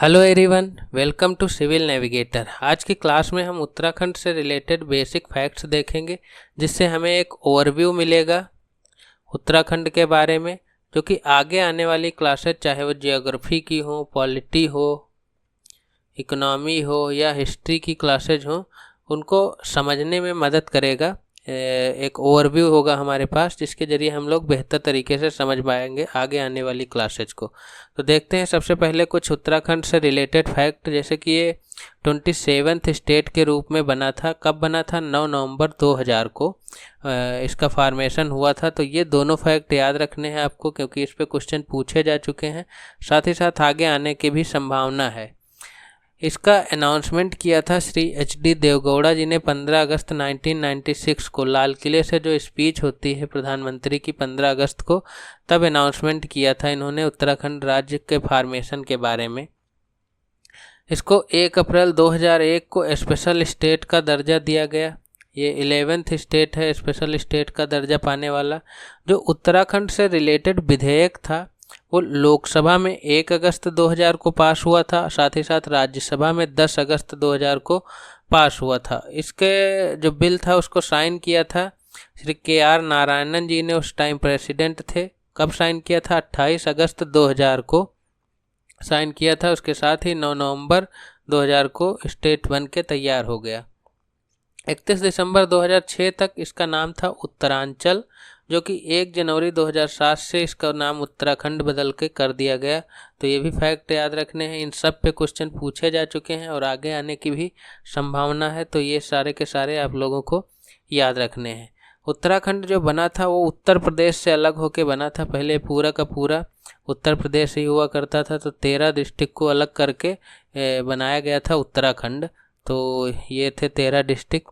Hello everyone, welcome to civil navigator. आज की class में हम उत्तराखंड से रिलेटेड बेसिक फैक्ट्स देखेंगे, जिससे हमें एक ओवरव्यू मिलेगा उत्तराखंड के बारे में, जो कि आगे आने वाली क्लासेस, चाहे वो जियोग्राफी की हो, पॉलिटी हो, इकोनॉमी हो या हिस्ट्री की क्लासेज हो, उनको समझने में मदद करेगा। एक ओवरव्यू होगा हमारे पास, जिसके ज़रिए हम लोग बेहतर तरीके से समझ पाएंगे आगे आने वाली क्लासेज को। तो देखते हैं सबसे पहले कुछ उत्तराखंड से रिलेटेड फैक्ट, जैसे कि ये 27th स्टेट के रूप में बना था। कब बना था? 9 नवंबर 2000 को इसका फॉर्मेशन हुआ था। तो ये दोनों फैक्ट याद रखने हैं आपको, क्योंकि इस पे क्वेश्चन पूछे जा चुके हैं, साथ ही साथ आगे आने की भी संभावना है। इसका अनाउंसमेंट किया था श्री HD देवगौड़ा जी ने 15 अगस्त 1996 को। लाल किले से जो स्पीच होती है प्रधानमंत्री की 15 अगस्त को, तब अनाउंसमेंट किया था इन्होंने उत्तराखंड राज्य के फॉर्मेशन के बारे में। इसको 1 अप्रैल 2001 को स्पेशल स्टेट का दर्जा दिया गया। ये 11th स्टेट है स्पेशल स्टेट का दर्जा पाने वाला। जो उत्तराखंड से रिलेटेड विधेयक था वो लोकसभा में 1 अगस्त 2000 को पास हुआ था, साथ ही साथ राज्यसभा में 10 अगस्त 2000 को पास हुआ था। इसके जो बिल था उसको साइन किया था श्री KR नारायणन जी ने, उस टाइम प्रेसिडेंट थे। कब साइन किया था? 28 अगस्त 2000 को साइन किया था। उसके साथ ही 9 नवंबर 2000 को स्टेट बन के तैयार हो गया। 31 दिसंबर 2006 तक इसका नाम था उत्तरांचल, जो कि 1 जनवरी 2007 से इसका नाम उत्तराखंड बदल के कर दिया गया। तो ये भी फैक्ट याद रखने हैं। इन सब पे क्वेश्चन पूछे जा चुके हैं और आगे आने की भी संभावना है, तो ये सारे के सारे आप लोगों को याद रखने हैं। उत्तराखंड जो बना था वो उत्तर प्रदेश से अलग होके बना था। पहले पूरा का पूरा उत्तर प्रदेश ही हुआ करता था, तो 13 डिस्ट्रिक्ट को अलग करके बनाया गया था उत्तराखंड। तो ये थे 13 डिस्ट्रिक्ट।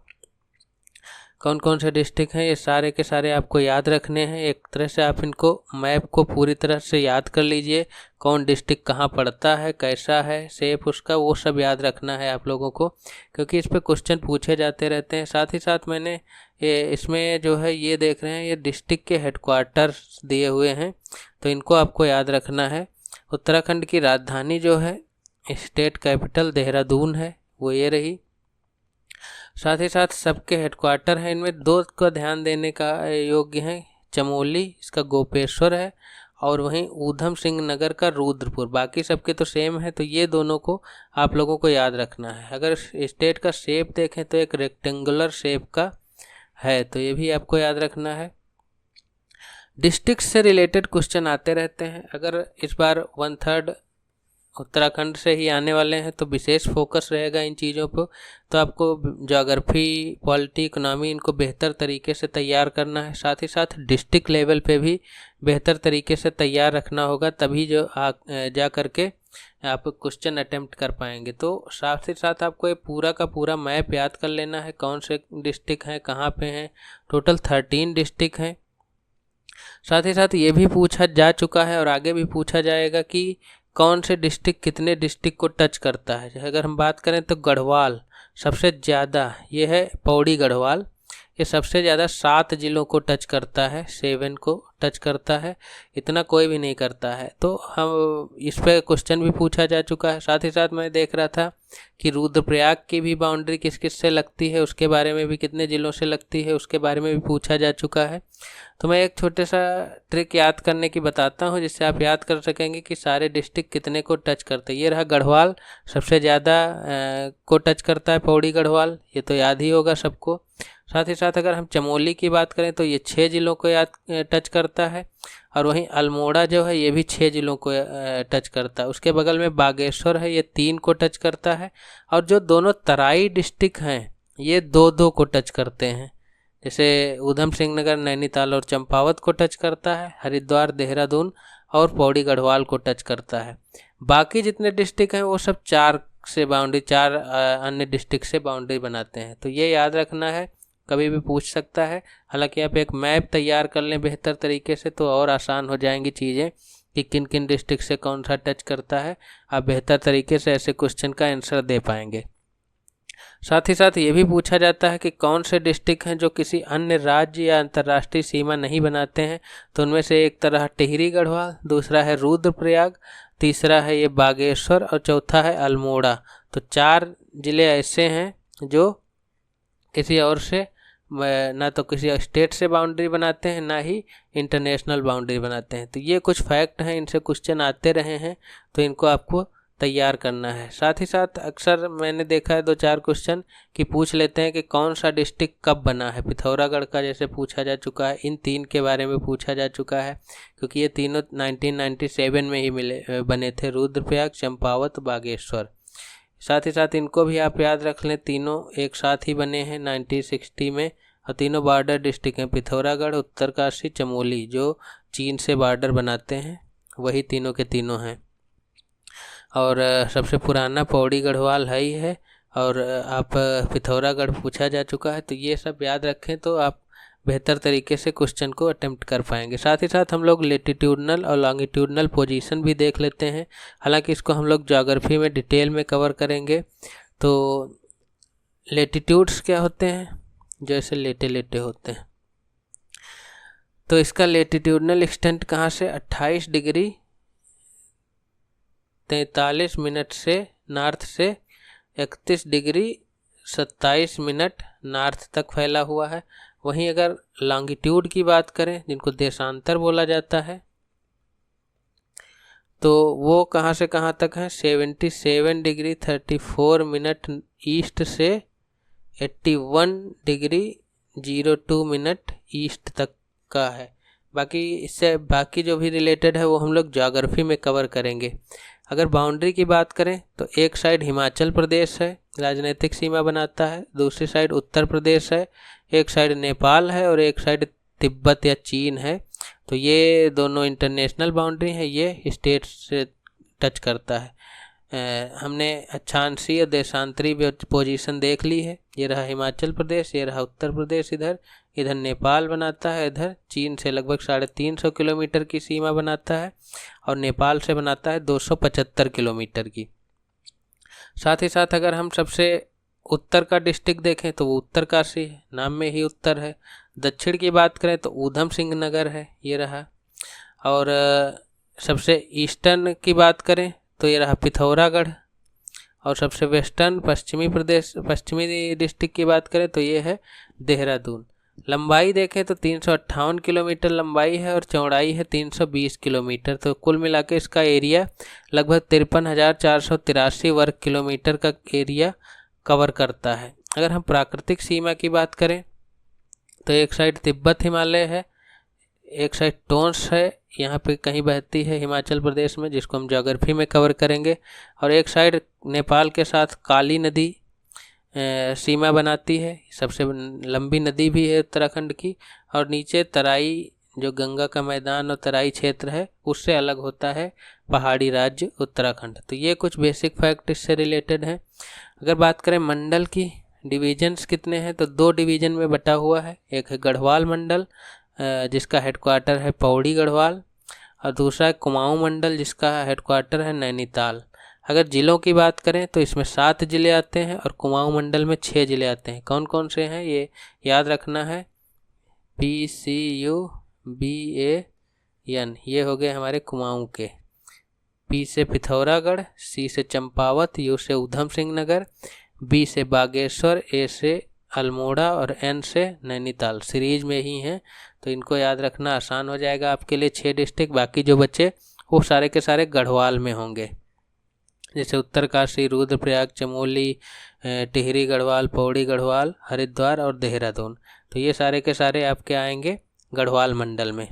कौन कौन से डिस्ट्रिक्ट हैं ये सारे के सारे आपको याद रखने हैं। एक तरह से आप इनको मैप को पूरी तरह से याद कर लीजिए, कौन डिस्ट्रिक्ट कहाँ पड़ता है, कैसा है शेप उसका, वो सब याद रखना है आप लोगों को, क्योंकि इस पे क्वेश्चन पूछे जाते रहते हैं। साथ ही साथ मैंने इसमें जो है ये देख रहे हैं, ये डिस्ट्रिक्ट के हेडक्वार्टर्स दिए हुए हैं, तो इनको आपको याद रखना है। उत्तराखंड की राजधानी जो है, स्टेट कैपिटल देहरादून है, वो ये रही। साथ ही साथ सबके हेडक्वार्टर हैं। इनमें 2 का ध्यान देने का योग्य है। चमोली इसका गोपेश्वर है, और वहीं ऊधम सिंह नगर का रुद्रपुर। बाकी सबके तो सेम है, तो ये दोनों को आप लोगों को याद रखना है। अगर स्टेट का शेप देखें तो एक रेक्टेंगुलर शेप का है, तो ये भी आपको याद रखना है। डिस्ट्रिक्ट से रिलेटेड क्वेश्चन आते रहते हैं। अगर इस बार 1/3 उत्तराखंड से ही आने वाले हैं, तो विशेष फोकस रहेगा इन चीज़ों पर। तो आपको ज्योग्राफी, पॉलिटी, इकोनॉमी, इनको बेहतर तरीके से तैयार करना है। साथ ही साथ डिस्ट्रिक्ट लेवल पे भी बेहतर तरीके से तैयार रखना होगा, तभी जो जा करके आप क्वेश्चन अटेम्प्ट कर पाएंगे। तो साथ ही साथ आपको ये पूरा का पूरा मैप याद कर लेना है, कौन से डिस्ट्रिक्ट हैं, कहाँ पे हैं। टोटल 13 डिस्ट्रिक्ट हैं। साथ ही साथ ये भी पूछा जा चुका है और आगे भी पूछा जाएगा कि कौन से डिस्ट्रिक्ट कितने डिस्ट्रिक्ट को टच करता है। अगर हम बात करें तो गढ़वाल सबसे ज़्यादा, ये है पौड़ी गढ़वाल, ये सबसे ज़्यादा 7 जिलों को टच करता है, 7 को टच करता है, इतना कोई भी नहीं करता है। तो हम इस पर क्वेश्चन भी पूछा जा चुका है। साथ ही साथ मैं देख रहा था कि रुद्रप्रयाग की भी बाउंड्री किस किस से लगती है, उसके बारे में भी, कितने ज़िलों से लगती है उसके बारे में भी पूछा जा चुका है। तो मैं एक छोटे सा ट्रिक याद करने की बताता हूँ, जिससे आप याद कर सकेंगे कि सारे डिस्ट्रिक्ट कितने को टच करते हैं। ये रहा गढ़वाल, सबसे ज़्यादा को टच करता है पौड़ी गढ़वाल, ये तो याद ही होगा सबको। साथ ही साथ अगर हम चमोली की बात करें तो ये 6 जिलों को याद टच करता है, और वहीं अल्मोड़ा जो है ये भी 6 जिलों को टच करता है। उसके बगल में बागेश्वर है, ये 3 को टच करता है, और जो दोनों तराई डिस्ट्रिक्ट हैं ये 2-2 को टच करते हैं। जैसे ऊधम सिंह नगर नैनीताल और चंपावत को टच करता है, हरिद्वार, देहरादून और पौड़ी गढ़वाल को टच करता है। बाकी जितने डिस्ट्रिक्ट हैं वो सब 4 से बाउंड्री, 4 अन्य डिस्ट्रिक्ट से बाउंड्री बनाते हैं। तो ये याद रखना है, कभी भी पूछ सकता है। हालांकि आप एक मैप तैयार कर लें बेहतर तरीके से, तो और आसान हो जाएंगी चीज़ें कि किन किन डिस्ट्रिक्ट से कौन सा टच करता है। आप बेहतर तरीके से ऐसे क्वेश्चन का आंसर दे पाएंगे। साथ ही साथ ये भी पूछा जाता है कि कौन से डिस्ट्रिक्ट हैं जो किसी अन्य राज्य या अंतर्राष्ट्रीय सीमा नहीं बनाते हैं। तो उनमें से एक तरह टिहरी गढ़वाल, दूसरा है रुद्रप्रयाग, तीसरा है ये बागेश्वर और चौथा है अल्मोड़ा। तो 4 ज़िले ऐसे हैं जो किसी और से ना तो किसी स्टेट से बाउंड्री बनाते हैं, ना ही इंटरनेशनल बाउंड्री बनाते हैं। तो ये कुछ फैक्ट हैं, इनसे क्वेश्चन आते रहे हैं, तो इनको आपको तैयार करना है। साथ ही साथ अक्सर मैंने देखा है 2-4 क्वेश्चन कि पूछ लेते हैं कि कौन सा डिस्ट्रिक्ट कब बना है। पिथौरागढ़ का जैसे पूछा जा चुका है, इन 3 के बारे में पूछा जा चुका है, क्योंकि ये तीनों 1997 में ही बने थे, रुद्रप्रयाग, चंपावत, बागेश्वर। साथ ही साथ इनको भी आप याद रख लें, तीनों एक साथ ही बने हैं 1960 में, और तीनों बॉर्डर डिस्ट्रिक्ट हैं, पिथौरागढ़, उत्तरकाशी, चमोली, जो चीन से बॉर्डर बनाते हैं, वही तीनों के तीनों हैं। और सबसे पुराना पौड़ी गढ़वाल है ही है, और आप पिथौरागढ़ पूछा जा चुका है। तो ये सब याद रखें तो आप बेहतर तरीके से क्वेश्चन को अटेम्प्ट कर पाएंगे। साथ ही साथ हम लोग लेटिट्यूडनल और लॉन्गिट्यूडनल पोजीशन भी देख लेते हैं, हालांकि इसको हम लोग ज्योग्राफी में डिटेल में कवर करेंगे। तो लेटिट्यूड्स क्या होते हैं, जैसे लेटे लेटे होते हैं, तो इसका लेटिट्यूडनल एक्सटेंट कहाँ से 28 डिग्री 43 मिनट से नॉर्थ से 31 डिग्री 27 मिनट नॉर्थ तक फैला हुआ है। वहीं अगर लॉन्गिट्यूड की बात करें, जिनको देशांतर बोला जाता है, तो वो कहाँ से कहाँ तक है 77 डिग्री 34 मिनट ईस्ट से 81 डिग्री 02 मिनट ईस्ट तक का है। बाकी इससे बाकी जो भी रिलेटेड है वो हम लोग ज्योग्राफी में कवर करेंगे। अगर बाउंड्री की बात करें तो एक साइड हिमाचल प्रदेश है, राजनीतिक सीमा बनाता है, दूसरी साइड उत्तर प्रदेश है, एक साइड नेपाल है और एक साइड तिब्बत या चीन है। तो ये दोनों इंटरनेशनल बाउंड्री है, ये स्टेट से टच करता है। हमने अक्षांशीय देशांतरी पोजीशन देख ली है, ये रहा हिमाचल प्रदेश, ये रहा उत्तर प्रदेश, इधर नेपाल बनाता है, इधर चीन से लगभग 350 किलोमीटर की सीमा बनाता है और नेपाल से बनाता है 275 किलोमीटर की। साथ ही साथ अगर हम सबसे उत्तर का डिस्ट्रिक्ट देखें तो वो उत्तरकाशी है, नाम में ही उत्तर है। दक्षिण की बात करें तो ऊधम सिंह नगर है, ये रहा। और सबसे ईस्टर्न की बात करें तो ये रहा पिथौरागढ़। और सबसे वेस्टर्न पश्चिमी डिस्ट्रिक्ट की बात करें तो ये है देहरादून। लंबाई देखें तो 358 किलोमीटर लंबाई है और चौड़ाई है 320 किलोमीटर। तो कुल मिला के इसका एरिया लगभग 53,483 वर्ग किलोमीटर का एरिया कवर करता है। अगर हम प्राकृतिक सीमा की बात करें तो एक साइड तिब्बत हिमालय है, एक साइड टोंस है, यहाँ पे कहीं बहती है हिमाचल प्रदेश में, जिसको हम ज्योग्राफी में कवर करेंगे, और एक साइड नेपाल के साथ काली नदी सीमा बनाती है, सबसे लंबी नदी भी है उत्तराखंड की। और नीचे तराई, जो गंगा का मैदान और तराई क्षेत्र है, उससे अलग होता है पहाड़ी राज्य उत्तराखंड। तो ये कुछ बेसिक फैक्ट इससे रिलेटेड हैं। अगर बात करें मंडल की, डिवीजन्स कितने हैं, तो 2 डिवीज़न में बटा हुआ है। एक है गढ़वाल मंडल, जिसका हेडक्वार्टर है पौड़ी गढ़वाल, और दूसरा है कुमाऊं मंडल, जिसका हेडक्वार्टर है नैनीताल। अगर ज़िलों की बात करें तो इसमें 7 ज़िले आते हैं और कुमाऊं मंडल में 6 ज़िले आते हैं। कौन कौन से हैं ये याद रखना है, PCUBAN, ये हो गए हमारे कुमाऊं के। P से पिथौरागढ़, C से चंपावत, U से ऊधम सिंह नगर, B से बागेश्वर, A से अल्मोड़ा और N से नैनीताल। सीरीज में ही हैं, तो इनको याद रखना आसान हो जाएगा आपके लिए। 6 डिस्ट्रिक्ट, बाकी जो बचे वो सारे के सारे गढ़वाल में होंगे, जैसे उत्तरकाशी, रुद्रप्रयाग, चमोली, टिहरी गढ़वाल, पौड़ी गढ़वाल, हरिद्वार और देहरादून। तो ये सारे के सारे आपके आएंगे गढ़वाल मंडल में।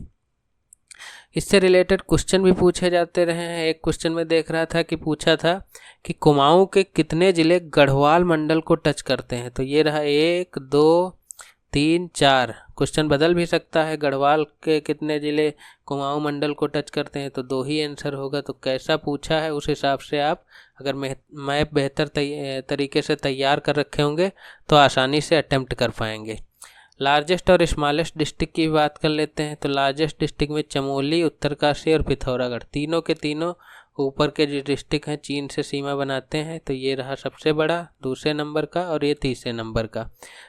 इससे रिलेटेड क्वेश्चन भी पूछे जाते रहे हैं। एक क्वेश्चन में देख रहा था कि पूछा था कि कुमाऊं के कितने ज़िले गढ़वाल मंडल को टच करते हैं। तो ये रहा 1, 2, 3, 4। क्वेश्चन बदल भी सकता है, गढ़वाल के कितने ज़िले कुमाऊं मंडल को टच करते हैं, तो 2 ही आंसर होगा। तो कैसा पूछा है उस हिसाब से आप अगर मैप बेहतर तरीके से तैयार कर रखे होंगे तो आसानी से अटेम्प्ट कर पाएंगे। लार्जेस्ट और स्मॉलेस्ट डिस्ट्रिक्ट की बात कर लेते हैं। तो लार्जेस्ट डिस्ट्रिक्ट में चमोली, उत्तरकाशी और पिथौरागढ़, तीनों के तीनों ऊपर के जो डिस्ट्रिक्ट हैं चीन से सीमा बनाते हैं। तो ये रहा सबसे बड़ा 2 नंबर का और ये 3 नंबर का।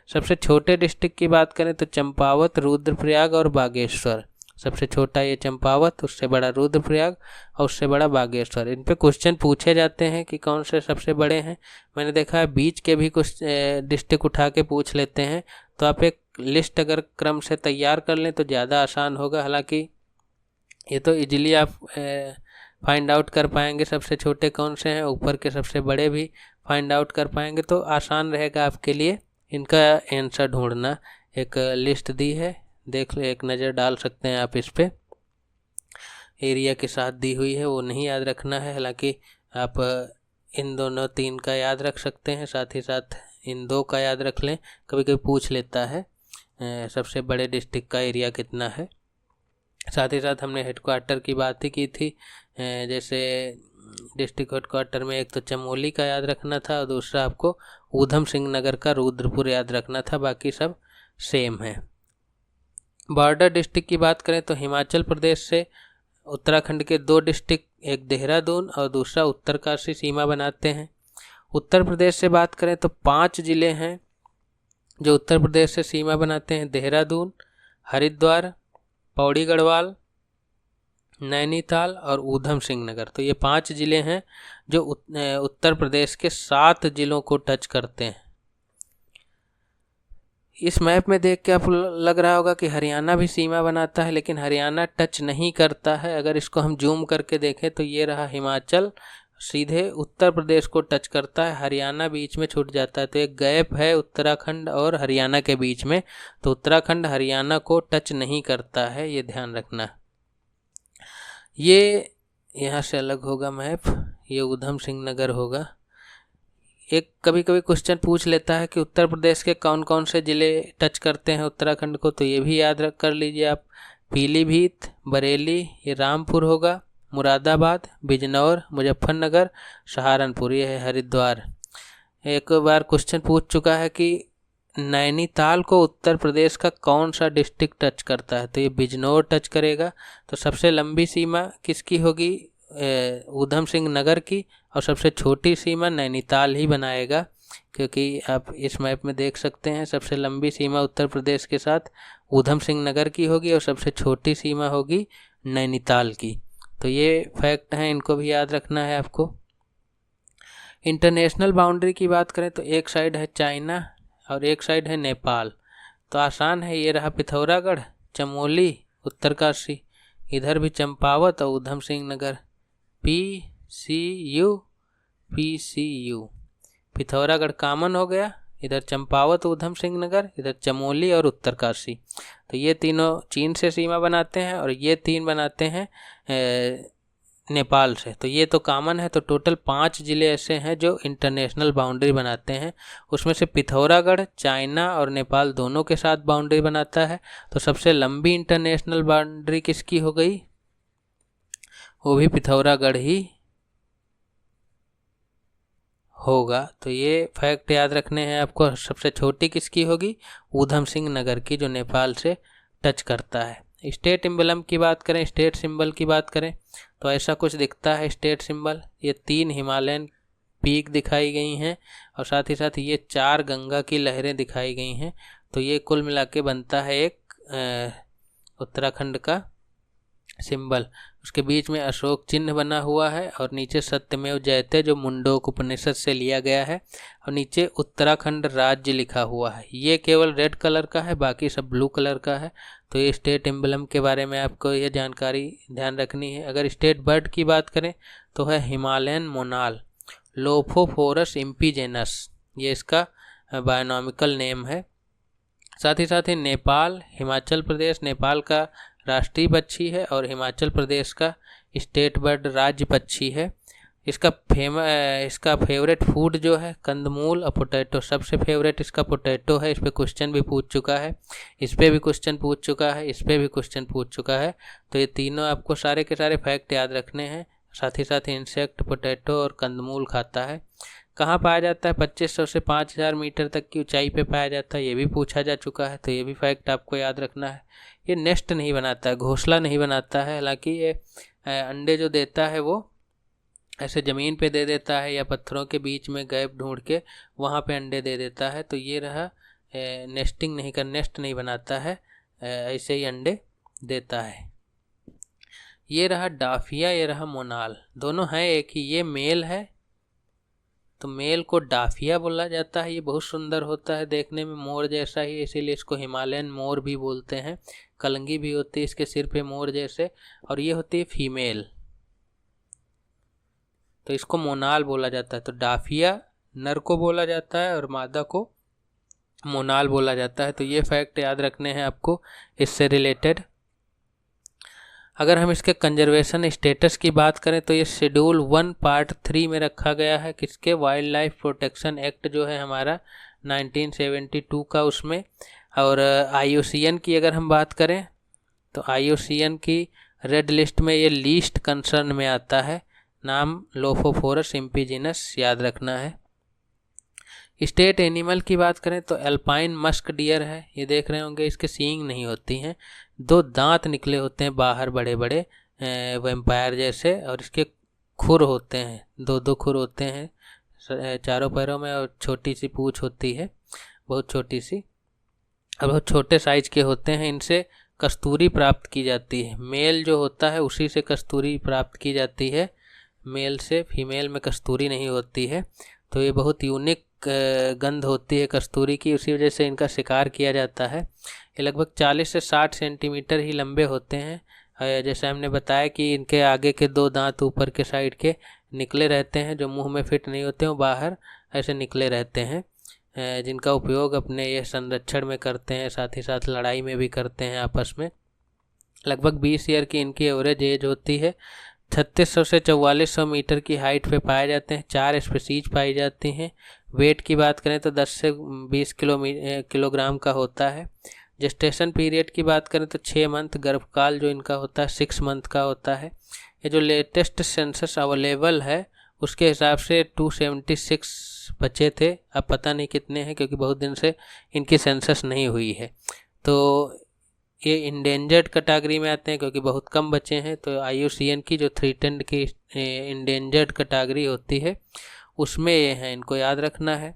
सबसे छोटे डिस्ट्रिक्ट की बात करें तो चंपावत, रुद्रप्रयाग और बागेश्वर सबसे छोटा ये चंपावत, उससे बड़ा रुद्रप्रयाग और उससे बड़ा बागेश्वर। इन पे क्वेश्चन पूछे जाते हैं कि कौन से सबसे बड़े हैं। मैंने देखा है बीच के भी कुछ डिस्ट्रिक्ट उठा के पूछ लेते हैं, तो आप एक लिस्ट अगर क्रम से तैयार कर लें तो ज़्यादा आसान होगा। हालांकि ये तो इजीली आप फाइंड आउट कर पाएंगे सबसे छोटे कौन से हैं, ऊपर के सबसे बड़े भी फाइंड आउट कर पाएंगे, तो आसान रहेगा आपके लिए इनका आंसर ढूंढना। एक लिस्ट दी है, देख लो, एक नज़र डाल सकते हैं आप इस पे। एरिया के साथ दी हुई है, वो नहीं याद रखना है। हालांकि आप इन दोनों 3 का याद रख सकते हैं, साथ ही साथ इन 2 का याद रख लें। कभी कभी पूछ लेता है सबसे बड़े डिस्ट्रिक्ट का एरिया कितना है। साथ ही साथ हमने हेडक्वार्टर की बात ही की थी, जैसे डिस्ट्रिक्ट हेडक्वार्टर में एक तो चमोली का याद रखना था और दूसरा आपको ऊधम सिंह नगर का रुद्रपुर याद रखना था, बाकी सब सेम है। बॉर्डर डिस्ट्रिक्ट की बात करें तो हिमाचल प्रदेश से उत्तराखंड के 2 डिस्ट्रिक्ट, एक देहरादून और दूसरा उत्तरकाशी सीमा बनाते हैं। उत्तर प्रदेश से बात करें तो 5 जिले हैं जो उत्तर प्रदेश से सीमा बनाते हैं, देहरादून, हरिद्वार, पौड़ी गढ़वाल, नैनीताल और ऊधम सिंह नगर। तो ये 5 जिले हैं जो उत्तर प्रदेश के 7 जिलों को टच करते हैं। इस मैप में देख के आप लग रहा होगा कि हरियाणा भी सीमा बनाता है, लेकिन हरियाणा टच नहीं करता है। अगर इसको हम जूम करके देखें तो ये रहा हिमाचल, सीधे उत्तर प्रदेश को टच करता है, हरियाणा बीच में छूट जाता है। तो एक गैप है उत्तराखंड और हरियाणा के बीच में, तो उत्तराखंड हरियाणा को टच नहीं करता है, ये ध्यान रखना। ये यहाँ से अलग होगा मैप, ये ऊधम सिंह नगर होगा। एक कभी कभी क्वेश्चन पूछ लेता है कि उत्तर प्रदेश के कौन कौन से ज़िले टच करते हैं उत्तराखंड को, तो ये भी याद रख कर लीजिए आप। पीलीभीत, बरेली, ये रामपुर होगा, मुरादाबाद, बिजनौर, मुजफ्फरनगर, सहारनपुर, ये है हरिद्वार। एक बार क्वेश्चन पूछ चुका है कि नैनीताल को उत्तर प्रदेश का कौन सा डिस्ट्रिक्ट टच करता है, तो ये बिजनौर टच करेगा। तो सबसे लंबी सीमा किसकी होगी, ऊधम सिंह नगर की, और सबसे छोटी सीमा नैनीताल ही बनाएगा, क्योंकि आप इस मैप में देख सकते हैं सबसे लंबी सीमा उत्तर प्रदेश के साथ ऊधम सिंह नगर की होगी और सबसे छोटी सीमा होगी नैनीताल की। तो ये फैक्ट हैं, इनको भी याद रखना है आपको। इंटरनेशनल बाउंड्री की बात करें तो एक साइड है चाइना और एक साइड है नेपाल, तो आसान है, ये रहा पिथौरागढ़, चमोली, उत्तरकाशी, इधर भी चंपावत और ऊधम सिंह नगर, PCU, पिथौरागढ़ कॉमन हो गया, इधर चंपावत, ऊधम सिंह नगर, इधर चमोली और उत्तरकाशी। तो ये तीनों चीन से सीमा बनाते हैं और ये 3 बनाते हैं नेपाल से, तो ये तो कॉमन है। तो टोटल 5 जिले ऐसे हैं जो इंटरनेशनल बाउंड्री बनाते हैं, उसमें से पिथौरागढ़ चाइना और नेपाल दोनों के साथ बाउंड्री बनाता है। तो सबसे लंबी इंटरनेशनल बाउंड्री किसकी हो गई, वो भी पिथौरागढ़ ही होगा। तो ये फैक्ट याद रखने हैं आपको। सबसे छोटी किसकी होगी, ऊधम सिंह नगर की, जो नेपाल से टच करता है। स्टेट एम्बलम की बात करें, स्टेट सिंबल की बात करें तो ऐसा कुछ दिखता है स्टेट सिंबल। ये 3 हिमालयन पीक दिखाई गई हैं और साथ ही साथ ये 4 गंगा की लहरें दिखाई गई हैं। तो ये कुल मिला के बनता है एक उत्तराखंड का सिंबल। उसके बीच में अशोक चिन्ह बना हुआ है और नीचे सत्यमेव जयते जो मुंडोक उपनिषद से लिया गया है, और नीचे उत्तराखंड राज्य लिखा हुआ है। ये केवल रेड कलर का है, बाकी सब ब्लू कलर का है। तो ये स्टेट एम्बलम के बारे में आपको ये जानकारी ध्यान रखनी है। अगर स्टेट बर्ड की बात करें तो है हिमालयन मोनाल, लोफोफोरस इम्पीजेनस, ये इसका बायोनॉमिकल नेम है। साथ ही नेपाल, हिमाचल प्रदेश नेपाल का राष्ट्रीय पक्षी है और हिमाचल प्रदेश का स्टेट बर्ड राज्य पक्षी है। इसका फेवरेट फूड जो है कंदमूल और पोटैटो, सबसे फेवरेट इसका पोटैटो है। इस पर क्वेश्चन भी पूछ चुका है, इस पर भी क्वेश्चन पूछ चुका है, इस पर भी क्वेश्चन पूछ चुका है। तो ये तीनों आपको सारे के सारे फैक्ट याद रखने हैं। साथ ही साथ इंसेक्ट, पोटैटो और कंदमूल खाता है। कहाँ पाया जाता है, 2500 से 5000 मीटर तक की ऊंचाई पे पाया जाता है, ये भी पूछा जा चुका है। तो ये भी फैक्ट आपको याद रखना है। ये नेस्ट नहीं बनाता है, घोंसला नहीं बनाता है। हालांकि ये अंडे जो देता है वो ऐसे ज़मीन पे दे देता है या पत्थरों के बीच में गैप ढूंढ के वहाँ पे अंडे दे देता है। तो ये रहा नेस्ट नहीं बनाता है, ऐसे ही अंडे देता है। ये रहा डाफिया, ये रहा मोनाल, दोनों हैं एक ही। ये मेल है तो मेल को डाफिया बोला जाता है। ये बहुत सुंदर होता है, देखने में मोर जैसा ही, इसीलिए इसको हिमालयन मोर भी बोलते हैं। कलंगी भी होती है इसके सिर पे मोर जैसे। और ये होती है फीमेल, तो इसको मोनाल बोला जाता है। तो डाफिया नर को बोला जाता है और मादा को मोनाल बोला जाता है। तो ये फैक्ट याद रखने हैं आपको इससे रिलेटेड। अगर हम इसके कंजर्वेशन स्टेटस की बात करें तो ये शेड्यूल 1 पार्ट 3 में रखा गया है। किसके? वाइल्ड लाइफ प्रोटेक्शन एक्ट जो है हमारा 1972 का, उसमें। और IUCN की अगर हम बात करें तो IUCN की रेड लिस्ट में ये लीस्ट कंसर्न में आता है। नाम लोफोफोरस इम्पिजिनस याद रखना है। स्टेट एनिमल की बात करें तो एल्पाइन मस्क डियर है। ये देख रहे होंगे, इसके सींग नहीं होती हैं, 2 दांत निकले होते हैं बाहर बड़े बड़े वैम्पायर जैसे, और इसके खुर होते हैं, 2 खुर होते हैं चारों पैरों में, और छोटी सी पूंछ होती है, बहुत छोटी सी, और बहुत छोटे साइज के होते हैं। इनसे कस्तूरी प्राप्त की जाती है। मेल जो होता है उसी से कस्तूरी प्राप्त की जाती है, मेल से। फीमेल में कस्तूरी नहीं होती है। तो ये बहुत यूनिक गंध होती है कस्तूरी की, उसी वजह से इनका शिकार किया जाता है। ये लगभग 40 से 60 सेंटीमीटर ही लंबे होते हैं। जैसे हमने बताया कि इनके आगे के 2 दांत ऊपर के साइड के निकले रहते हैं, जो मुंह में फिट नहीं होते हैं, वो बाहर ऐसे निकले रहते हैं, जिनका उपयोग अपने ये संरक्षण में करते हैं, साथ ही साथ लड़ाई में भी करते हैं आपस में। लगभग 20 ईयर की इनकी एवरेज एज होती है। 3600 से 4400 मीटर की हाइट पे पाए जाते हैं। 4 स्पीसीज पाई जाती हैं। वेट की बात करें तो 10 से 20 किलोग्राम का होता है। जेस्टेशन पीरियड की बात करें तो 6 मंथ, गर्भकाल जो इनका होता है 6 मंथ का होता है। ये जो लेटेस्ट सेंसस अवेलेबल है उसके हिसाब से 276 बचे थे, अब पता नहीं कितने हैं, क्योंकि बहुत दिन से इनकी सेंसस नहीं हुई है। तो ये इंडेंजर्ड कैटेगरी में आते हैं क्योंकि बहुत कम बचे हैं। तो IUCN की जो थ्रेटेंड की इंडेंजर्ड कैटेगरी होती है उसमें ये हैं, इनको याद रखना है।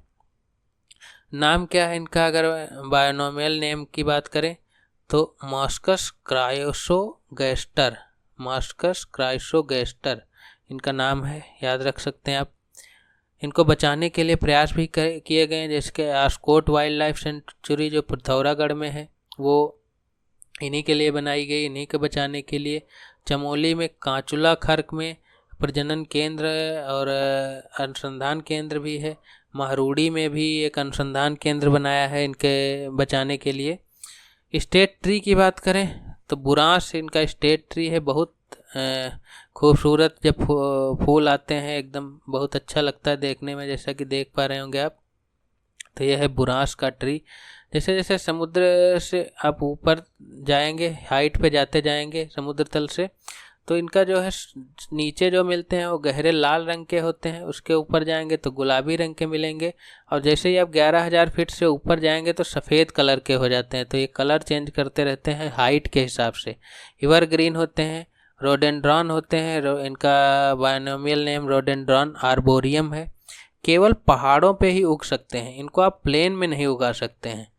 नाम क्या है इनका? अगर बायोनोमियल नेम की बात करें तो मॉस्कस क्रायोसोगैस्टर, मॉस्कस क्रायोसोगैस्टर इनका नाम है, याद रख सकते हैं आप। इनको बचाने के लिए प्रयास भी किए गए हैं, जैसे कि आस्कोट वाइल्ड लाइफ सेंचुरी जो पिथौरागढ़ में है वो इन्हीं के लिए बनाई गई, इन्हीं के बचाने के लिए। चमोली में कांचुला खर्क में प्रजनन केंद्र और अनुसंधान केंद्र भी है। महरूड़ी में भी एक अनुसंधान केंद्र बनाया है इनके बचाने के लिए। स्टेट ट्री की बात करें तो बुरांस इनका स्टेट ट्री है। बहुत खूबसूरत जब फूल आते हैं एकदम बहुत अच्छा लगता है देखने में, जैसा कि देख पा रहे होंगे आप। तो यह है बुरांस का ट्री। जैसे जैसे समुद्र से आप ऊपर जाएंगे, हाइट पे जाते जाएंगे समुद्र तल से, तो इनका जो है नीचे जो मिलते हैं वो गहरे लाल रंग के होते हैं, उसके ऊपर जाएंगे तो गुलाबी रंग के मिलेंगे, और जैसे ही आप 11,000 फीट से ऊपर जाएंगे तो सफ़ेद कलर के हो जाते हैं। तो ये कलर चेंज करते रहते हैं हाइट के हिसाब से। एवरग्रीन होते हैं, रोडेंड्रॉन होते हैं, इनका बायोनोमियल नेम रोडेंड्रॉन आर्बोरियम है। केवल पहाड़ों पे ही उग सकते हैं, इनको आप प्लेन में नहीं उगा सकते हैं।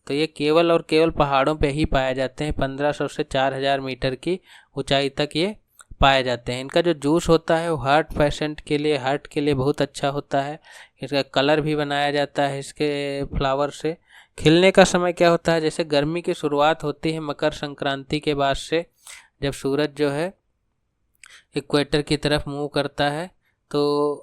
तो ये केवल और केवल पहाड़ों पे ही पाए जाते हैं। 1500 से 4000 मीटर की ऊंचाई तक ये पाए जाते हैं। इनका जो जूस होता है वो हार्ट पेशेंट के लिए, हार्ट के लिए बहुत अच्छा होता है। इसका कलर भी बनाया जाता है इसके फ्लावर से। खिलने का समय क्या होता है? जैसे गर्मी की शुरुआत होती है मकर संक्रांति के बाद से, जब सूरज जो है इक्वेटर की तरफ मूव करता है, तो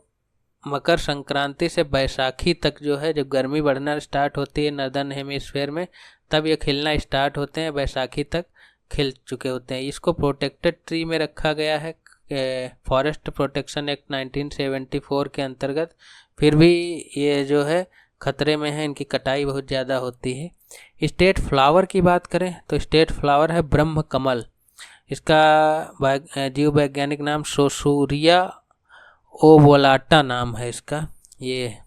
मकर संक्रांति से बैसाखी तक जो है जब गर्मी बढ़ना स्टार्ट होती है नॉर्दर्न हेमिस्फीयर में, तब ये खिलना स्टार्ट होते हैं। बैसाखी तक खिल चुके होते हैं। इसको प्रोटेक्टेड ट्री में रखा गया है फॉरेस्ट प्रोटेक्शन एक्ट 1974 के अंतर्गत। फिर भी ये जो है खतरे में है, इनकी कटाई बहुत ज़्यादा होती है। स्टेट फ्लावर की बात करें तो स्टेट फ्लावर है ब्रह्म कमल। इसका जीव वैज्ञानिक नाम सोसूरिया ओबलाटा नाम है इसका, ये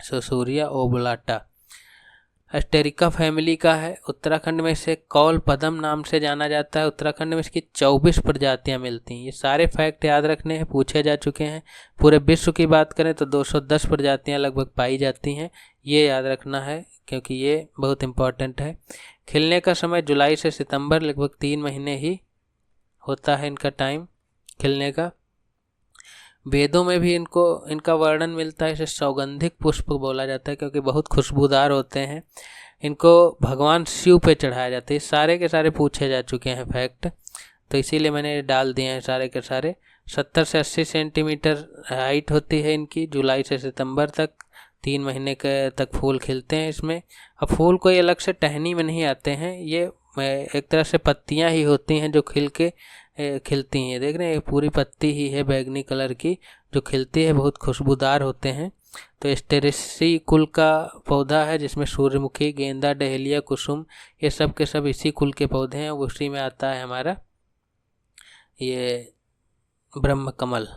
सोसूरिया ओबलाटा एस्टेरिका फैमिली का है। उत्तराखंड में इसे कौल पदम नाम से जाना जाता है। उत्तराखंड में इसकी 24 प्रजातियां मिलती हैं। ये सारे फैक्ट याद रखने हैं, पूछे जा चुके हैं। पूरे विश्व की बात करें तो 210 प्रजातियां लगभग पाई जाती हैं, ये याद रखना है क्योंकि ये बहुत इम्पॉर्टेंट है। खिलने का समय जुलाई से सितंबर, लगभग 3 महीने ही होता है इनका टाइम खिलने का। वेदों में भी इनका वर्णन मिलता है। इसे सौगंधिक पुष्प बोला जाता है क्योंकि बहुत खुशबूदार होते हैं। इनको भगवान शिव पे चढ़ाया जाता है। सारे के सारे पूछे जा चुके हैं फैक्ट, तो इसीलिए मैंने डाल दिए हैं सारे के सारे। 70 से 80 सेंटीमीटर हाइट होती है इनकी। जुलाई से सितंबर तक 3 महीने के तक फूल खिलते हैं इसमें। अब फूल कोई अलग से टहनी में नहीं आते हैं, ये एक तरह से पत्तियां ही होती हैं जो खिलती हैं। देख रहे हैं, पूरी पत्ती ही है बैगनी कलर की जो खिलती है, बहुत खुशबूदार होते हैं। तो एस्टेरेसी कुल का पौधा है जिसमें सूर्यमुखी, गेंदा, डहेलिया, कुसुम ये सब के सब इसी कुल के पौधे हैं। उसी में आता है हमारा ये ब्रह्म कमल।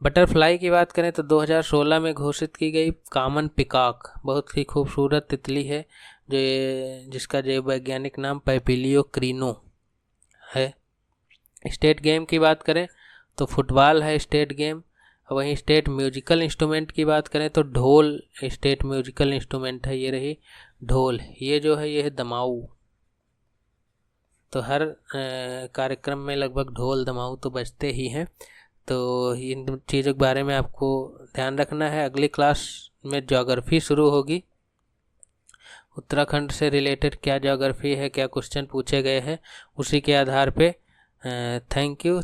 बटरफ्लाई की बात करें तो 2016 में घोषित की गई कॉमन पिकॉक बहुत ही खूबसूरत तितली है जिसका जैव वैज्ञानिक नाम पैपिलियो क्रीनो है। स्टेट गेम की बात करें तो फुटबॉल है स्टेट गेम। वहीं स्टेट म्यूजिकल इंस्ट्रूमेंट की बात करें तो ढोल स्टेट म्यूजिकल इंस्ट्रूमेंट है। ये रही ढोल, ये जो है ये है दमाऊ। तो हर कार्यक्रम में लगभग ढोल दमाऊ तो बजते ही हैं। तो इन चीज़ों के बारे में आपको ध्यान रखना है। अगली क्लास में ज्योग्राफी शुरू होगी। उत्तराखंड से रिलेटेड क्या ज्योग्राफी है, क्या क्वेश्चन पूछे गए हैं, उसी के आधार पे। Thank you.